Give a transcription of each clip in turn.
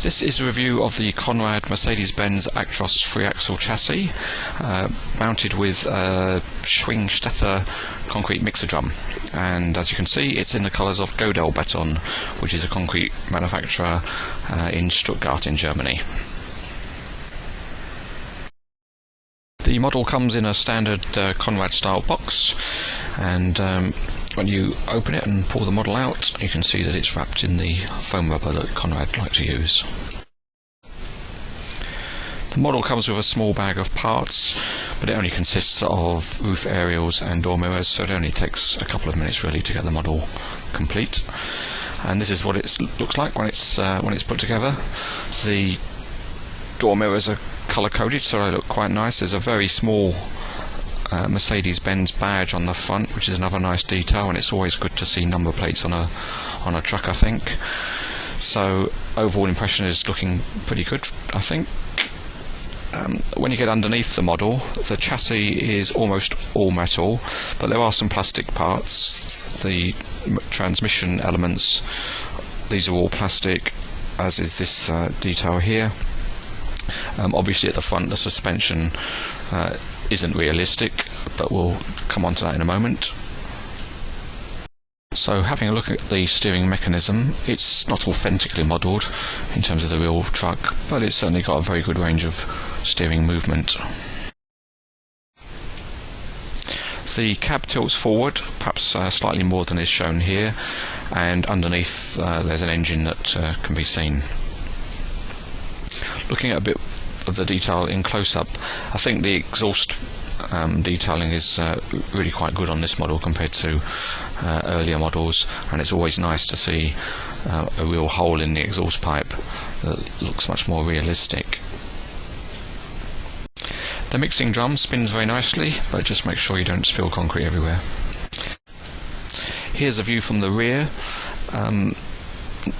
This is a review of the Conrad Mercedes-Benz Actros 3-axle chassis mounted with a Schwing Stetter concrete mixer drum, and as you can see it's in the colours of Godel Beton, which is a concrete manufacturer in Stuttgart in Germany. The model comes in a standard Conrad style box, and when you open it and pull the model out, you can see that it's wrapped in the foam rubber that Conrad like to use. The model comes with a small bag of parts, but it only consists of roof aerials and door mirrors, so it only takes a couple of minutes really to get the model complete. And this is what it looks like when it's put together. The door mirrors are colour coded, so they look quite nice. There's a very small Mercedes-Benz badge on the front, which is another nice detail, and it's always good to see number plates on a truck, I think. So overall impression is looking pretty good, I think. When you get underneath the model, the chassis is almost all metal, but there are some plastic parts. The transmission elements, these are all plastic, as is this detail here. Obviously at the front the suspension isn't realistic, but we'll come on to that in a moment. So having a look at the steering mechanism, it's not authentically modelled in terms of the real truck, but it's certainly got a very good range of steering movement. The cab tilts forward, perhaps slightly more than is shown here, and underneath there's an engine that can be seen. Looking at a bit of the detail in close-up, I think the exhaust detailing is really quite good on this model compared to earlier models, and it's always nice to see a real hole in the exhaust pipe that looks much more realistic. The mixing drum spins very nicely, but just make sure you don't spill concrete everywhere. Here's a view from the rear.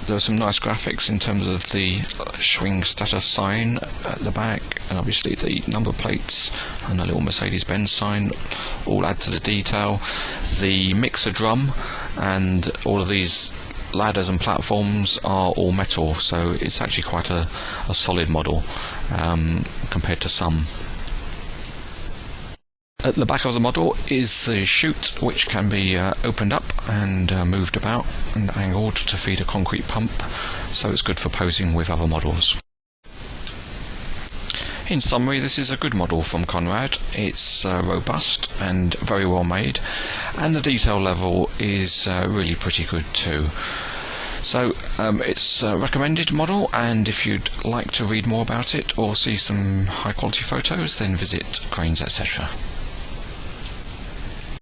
There are some nice graphics in terms of the Schwing Stetter sign at the back, and obviously the number plates and the little Mercedes-Benz sign all add to the detail. The mixer drum and all of these ladders and platforms are all metal, so it's actually quite a solid model compared to some. At the back of the model is the chute, which can be opened up and moved about and angled to feed a concrete pump, so it's good for posing with other models. In summary, this is a good model from Conrad. It's robust and very well made, and the detail level is really pretty good too. So it's a recommended model, and if you'd like to read more about it or see some high quality photos, then visit CranesEtcTV.